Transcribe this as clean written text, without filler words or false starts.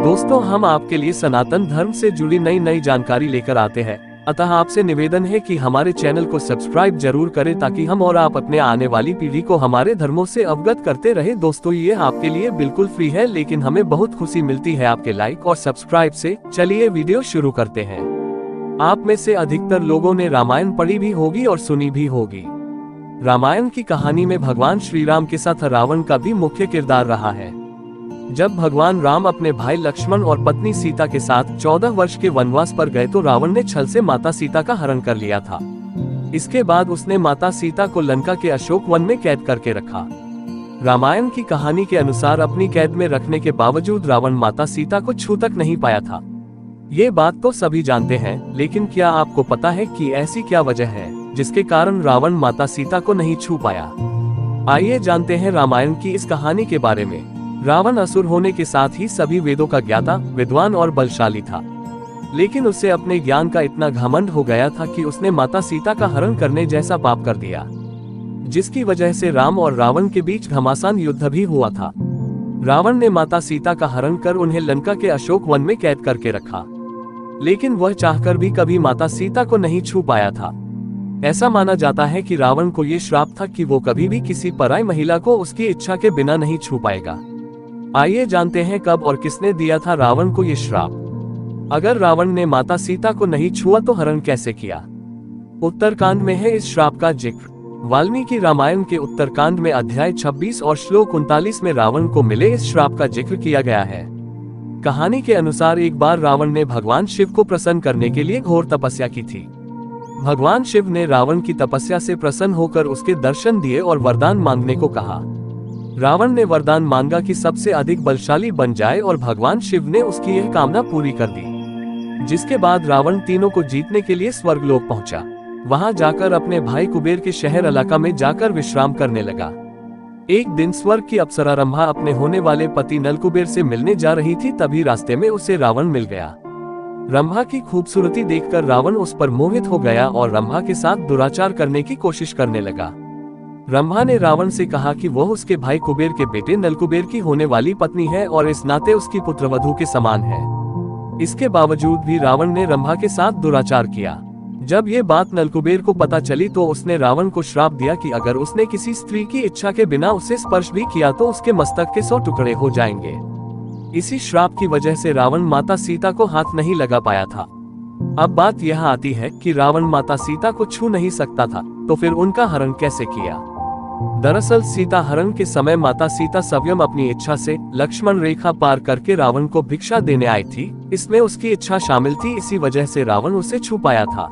दोस्तों, हम आपके लिए सनातन धर्म से जुड़ी नई जानकारी लेकर आते हैं। अतः आपसे निवेदन है कि हमारे चैनल को सब्सक्राइब जरूर करें ताकि हम और आप अपने आने वाली पीढ़ी को हमारे धर्मों से अवगत करते रहे। दोस्तों, ये आपके लिए बिल्कुल फ्री है, लेकिन हमें बहुत खुशी मिलती है आपके लाइक और सब्सक्राइब से। चलिए वीडियो शुरू करते हैं। आप में से अधिकतर लोगों ने रामायण पढ़ी भी होगी और सुनी भी होगी। रामायण की कहानी में भगवान श्री राम के साथ रावण का भी मुख्य किरदार रहा है। जब भगवान राम अपने भाई लक्ष्मण और पत्नी सीता के साथ 14 वर्ष के वनवास पर गए तो रावण ने छल से माता सीता का हरण कर लिया था। इसके बाद उसने माता सीता को लंका के अशोक वन में कैद करके रखा। रामायण की कहानी के अनुसार अपनी कैद में रखने के बावजूद रावण माता सीता को छू तक नहीं पाया था। ये बात तो सभी जानते हैं, लेकिन क्या आपको पता है कि ऐसी क्या वजह है जिसके कारण रावण माता सीता को नहीं छू पाया? आइए जानते हैं रामायण की इस कहानी के बारे में। रावण असुर होने के साथ ही सभी वेदों का ज्ञाता, विद्वान और बलशाली था, लेकिन उसे अपने ज्ञान का इतना घमंड हो गया था कि उसने माता सीता का हरण करने जैसा पाप कर दिया, जिसकी वजह से राम और रावण के बीच घमासान युद्ध भी हुआ था। रावण ने माता सीता का हरण कर उन्हें लंका के अशोक वन में कैद करके रखा, लेकिन वह चाहकर भी कभी माता सीता को नहीं छू पाया था। ऐसा माना जाता है कि रावण को ये श्राप था कि वो कभी भी किसी पराई महिला को उसकी इच्छा के बिना नहीं छू पाएगा। आइए जानते हैं कब और किसने दिया था रावण को ये श्राप। अगर रावण ने माता सीता को नहीं छुआ तो हरण कैसे किया? उत्तरकांड में है इस श्राप का जिक्र। वाल्मीकि रामायण के उत्तरकांड में अध्याय 26 और श्लोक 39 में रावण को मिले इस श्राप का जिक्र किया गया है। कहानी के अनुसार एक बार रावण ने भगवान शिव को प्रसन्न करने के लिए घोर तपस्या की थी। भगवान शिव ने रावण की तपस्या से प्रसन्न होकर उसके दर्शन दिए और वरदान मांगने को कहा। रावण ने वरदान मांगा कि सबसे अधिक बलशाली बन जाए और भगवान शिव ने उसकी यह कामना पूरी कर दी, जिसके बाद रावण तीनों को जीतने के लिए स्वर्गलोक पहुंचा। वहां जाकर अपने भाई कुबेर के शहर अलका में जाकर विश्राम करने लगा। एक दिन स्वर्ग की अप्सरा रंभा अपने होने वाले पति नलकुबेर से मिलने जा रही थी, तभी रास्ते में उसे रावण मिल गया। रंभा की खूबसूरती देखकर रावण उस पर मोहित हो गया और रंभा के साथ दुराचार करने की कोशिश करने लगा। रंभा ने रावण से कहा कि वह उसके भाई कुबेर के बेटे नलकुबेर की होने वाली पत्नी है और इस नाते उसकी पुत्रवधू के समान है। इसके बावजूद भी रावण ने रंभा के साथ दुराचार किया। जब ये बात नलकुबेर को पता चली तो उसने रावण को श्राप दिया कि अगर उसने किसी स्त्री की इच्छा के बिना उसे स्पर्श भी किया तो उसके मस्तक के 100 टुकड़े हो जाएंगे। इसी श्राप की वजह से रावण माता सीता को हाथ नहीं लगा पाया था। अब बात यह आती है कि रावण माता सीता को छू नहीं सकता था, तो फिर उनका हरण कैसे किया? दरअसल सीता हरण के समय माता सीता स्वयं अपनी इच्छा से लक्ष्मण रेखा पार करके रावण को भिक्षा देने आई थी। इसमें उसकी इच्छा शामिल थी, इसी वजह से रावण उसे छू पाया था।